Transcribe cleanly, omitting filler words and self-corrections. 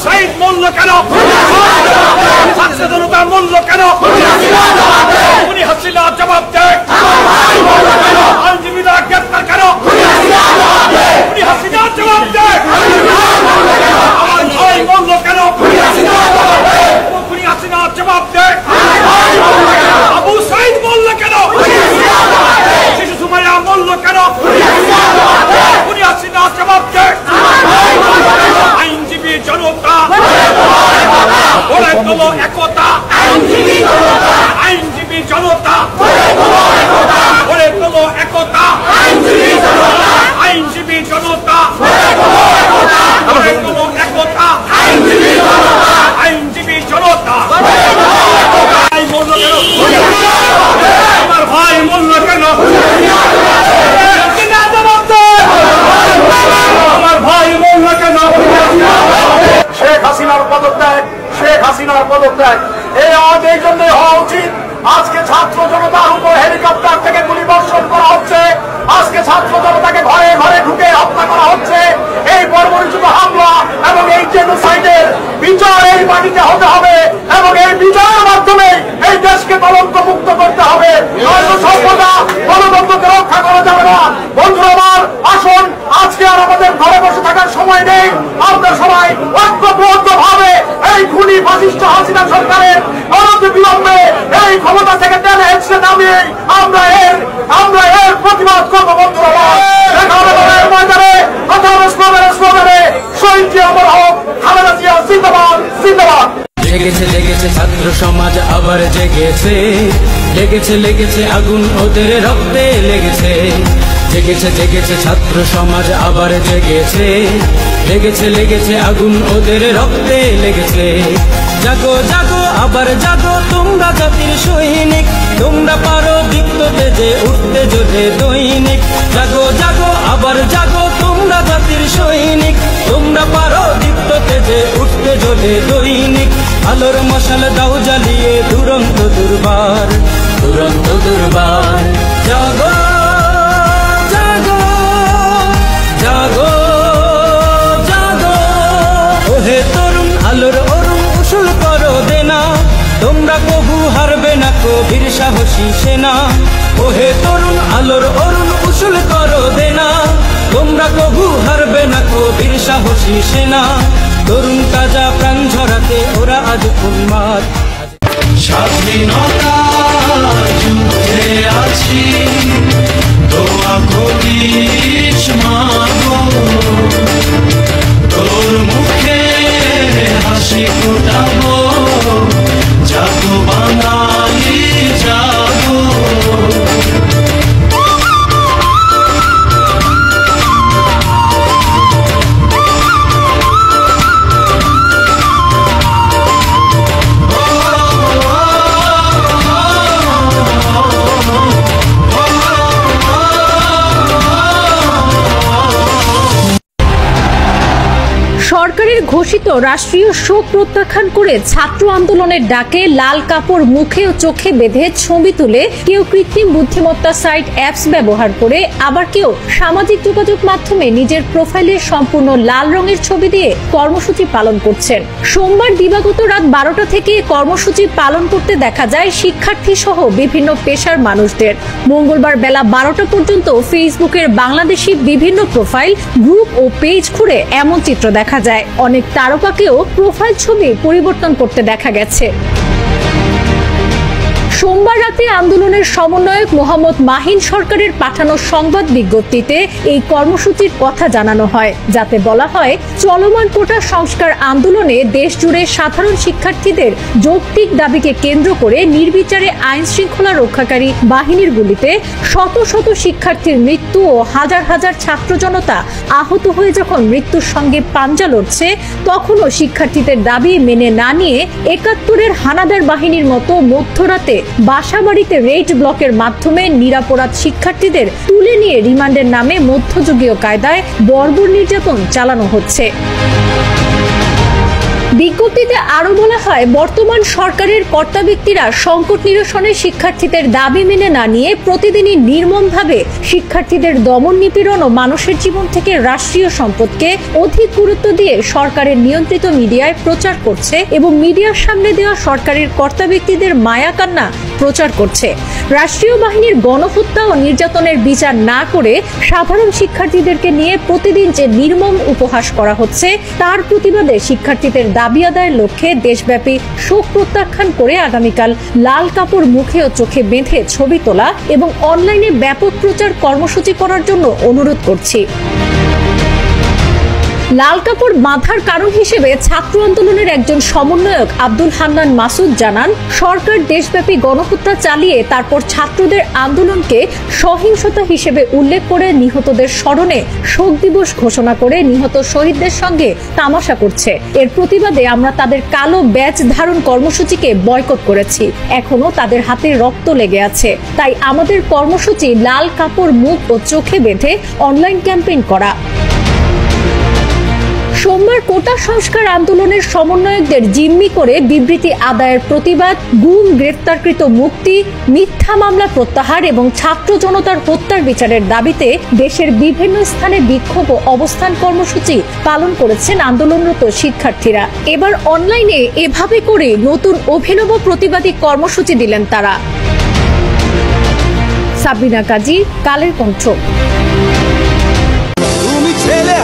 সাইদ মূল্য কেন? ছাত্র জনতার মূল্য কেন? খুনি হাসিনা জবাব দেয়। আইনজীবীরা গ্রেপ্তার কেন? খুনি হাসিনা জবাব দেয়। আমার ভাই মূল্য কেন? খুনি হাসিনা জবাব দেয়। আবু সাইদ মূল্য কেন? শিশু সুমাইয়া মূল্য কেন? খুনি হাসিনা জবাব দেয়। আইনজীবী জনতা গড়ে তোলো একতা। আইনজীবী জনতা গড়ে তোলো একতা। আইনজীবী জনতা গড়ে তোলো একতা। আইনজীবী জনতা ভাই মূল্য কেন? আমার ভাই মূল্য কেন? আমার ভাই মূল্য কেন? শেখ হাসিনার পদত্যাগ, শেখ হাসিনার পদত্যাগ এই আজ এই জন্য হওয়া উচিত। আজকে ছাত্র জনতার উপর হেলিকপ্টার থেকে গুলি বর্ষণ করা হচ্ছে। আজকে ছাত্র জনতাকে ঘরে ঘরে ঢুকে হত্যা করা হচ্ছে। এই বর্বরোচিত হামলা এবং এই জেনোসাইডের বিচার এই মাটিতে হতে হবে এবং এই বিচারের মাধ্যমে এই দেশকে কলঙ্ক মুক্ত করতে হবে। সভ্যতা গণতন্ত্রকে রক্ষা করা যাবে না। বন্ধুরা আমার, আসুন আজকে আর আমাদের ঘরে বসে থাকার সময় নেই। আমরা সবাই ঐক্যবদ্ধ ভাবে এই খুনি ফাসিস্ট হাসিনা সরকারের অনতিবিলম্বে এই ক্ষমতা থেকে টেনে হেঁচড়ে নামিয়ে আমরা এর প্রতিবাদ করবো। বন্ধুরা দেখা হবে ময়দানে, কথা হবে স্লোগানে। শহীদ জিয়া অমর হোক, খালেদা জিয়া জিন্দাবাদ, জিন্দাবাদ। জেগেছে জেগেছে ছাত্র সমাজ আবার জেগেছে। লেগেছে আগুন ওদের রক্তে লেগেছে। জেগেছে জেগেছে ছাত্র সমাজ আবার জেগেছে। লেগেছে আগুন ওদের রক্তে লেগেছে। জাগো জাগো আবার জাগো তোমরা জাতির সৈনিক। তোমরা পারো দীপ্ত তেজে উঠতে জোরে দৈনিক। জাগো জাগো আবার জাগো তোমরা জাতির সৈনিক। তোমরা পারো দীপ্ত তেজে উঠতে জোরে দৈনিক। আলোর মশাল দাও জ্বালিয়ে দুরন্ত দুর্বার, দুরন্ত দুর্বার। জাগো জাগো জাগো জাগো ওহে তরুণ আলোর অরুণ উসুল করো দেনা। তোমরা কবু হারবে না কবির সাহসী সেনা। ওহে তরুণ আলোর অরুণ উসুল করো দেনা। তোমরা কবু হারবে না কবির সাহসী সেনা। তরুণ তাজা প্রাণ ঝরাতে ওরা আজ উন্মাদ। স্বাধীনতার যুদ্ধে আছি, দোয়া করিস মাগো। তোর মুখে হাসি ফোটাবো, জাগো বাঙালি জাগো। সরকারের ঘোষিত রাষ্ট্রীয় শোক প্রত্যাখ্যান করে ছাত্র আন্দোলনের ডাকে লাল কাপড় মুখে ও চোখে বেঁধে ছবি তুলে কেউ কৃত্রিম বুদ্ধিমত্তা সাইট অ্যাপস ব্যবহার করে, আবার কেউ সামাজিক যোগাযোগ মাধ্যমে নিজের প্রোফাইলে সম্পূর্ণ লাল রঙের ছবি দিয়ে কর্মসূচি পালন করছেন। সোমবার দিবাগত রাত 12টা থেকে কর্মসূচি পালন করতে দেখা যায় শিক্ষার্থী সহ বিভিন্ন পেশার মানুষদের। মঙ্গলবার বেলা 12টা পর্যন্ত ফেসবুকের বাংলাদেশি বিভিন্ন প্রোফাইল, গ্রুপ ও পেজ ঘুরে এমন চিত্র দেখা যায়। অনেক তারকাকেও প্রোফাইল ছবি পরিবর্তন করতে দেখা গেছে। সোমবার রাতে আন্দোলনের সমন্বয়ক মোহাম্মদ মাহিন সরকারের পাঠানো সংবাদ বিজ্ঞপ্তিতে এই কর্মসূচির কথা জানানো হয়, যাতে বলা হয় চলমান কোটা সংস্কার আন্দোলনে দেশ জুড়ে সাধারণ শিক্ষার্থীদের যৌক্তিক দাবিকে কেন্দ্র করে নির্বিচারে আইন শৃঙ্খলা রক্ষাকারী বাহিনীর গুলিতে শত শত শিক্ষার্থীর মৃত্যু ও হাজার হাজার ছাত্র জনতা আহত হয়ে যখন মৃত্যুর সঙ্গে পাঞ্জা লড়ছে, তখনও শিক্ষার্থীদের দাবি মেনে না নিয়ে ৭১-এর হানাদার বাহিনীর মতো মধ্যরাতে বাসাবাড়িতে রেড ব্লকের মাধ্যমে নিরাপরাধ শিক্ষার্থীদের তুলে নিয়ে রিমান্ডের নামে মধ্যযুগীয় কায়দায় বর্বর নির্যাতন চালানো হচ্ছে। বিজ্ঞপ্তি বিজ্ঞপ্তিতে আরো বলা হয়, বর্তমান সরকারের কর্তা ব্যক্তিরা সংকট নিরসনে শিক্ষার্থীদের দাবি মেনে না নিয়ে প্রতিদিনই নির্মমভাবে শিক্ষার্থীদের দমন নিপীড়ন ও মানুষের জীবন থেকে রাষ্ট্রীয় সম্পদকে অধিক গুরুত্ব দিয়ে সরকারের নিয়ন্ত্রিত মিডিয়ায় প্রচার করছে এবং মিডিয়ার সামনে দেওয়া সরকারের কর্তা ব্যক্তিদের মায়া কান্না প্রচার করছে। রাষ্ট্রীয় বাহিনীর গণহত্যা ও নির্যাতনের বিচার না করে সাধারণ শিক্ষার্থীদেরকে নিয়ে প্রতিদিন যে নির্মম উপহাস করা হচ্ছে, তার প্রতিবাদে শিক্ষার্থীদের দাবি আদায়ের লক্ষ্যে দেশব্যাপী শোক প্রত্যাখ্যান করে আগামীকাল লাল কাপড় মুখে ও চোখে বেঁধে ছবি তোলা এবং অনলাইনে ব্যাপক প্রচার কর্মসূচি করার জন্য অনুরোধ করছি। লাল কাপড় বাঁধার কারণ হিসেবে ছাত্র আন্দোলনের একজন সমন্বয়ক আব্দুল হান্নান মাসুদ জানান, সরকার দেশব্যাপী গণহত্যা চালিয়ে তারপর ছাত্রদের আন্দোলনকে সহিংসতা হিসেবে উল্লেখ করে নিহতদের স্মরণে শোক দিবস ঘোষণা করে নিহত শহীদদের সঙ্গে তামাশা করছে। এর প্রতিবাদে আমরা তাদের কালো ব্যাজ ধারণ কর্মসূচিকে বয়কট করেছি। এখনো তাদের হাতে রক্ত লেগে আছে। তাই আমাদের কর্মসূচি লাল কাপড় মুখ ও চোখে বেঁধে অনলাইন ক্যাম্পেইন করা। সোমবার কোটা সংস্কার আন্দোলনের সমন্বয়কদের জিম্মি করে বিবৃতি আদায়ের প্রতিবাদ, গুম গ্রেফতারকৃত মুক্তি, মিথ্যা মামলা প্রত্যাহার এবং ছাত্র জনতার হত্যার বিচারের দাবিতে দেশের বিভিন্ন স্থানে বিক্ষোভ ও অবস্থান কর্মসূচি পালন করেছেন আন্দোলনরত শিক্ষার্থীরা। এবার অনলাইনে এভাবে করে নতুন অভিনব প্রতিবাদী কর্মসূচি দিলেন তারা। সাবিনা কাজী, কালের কণ্ঠ। তুমি ছেলে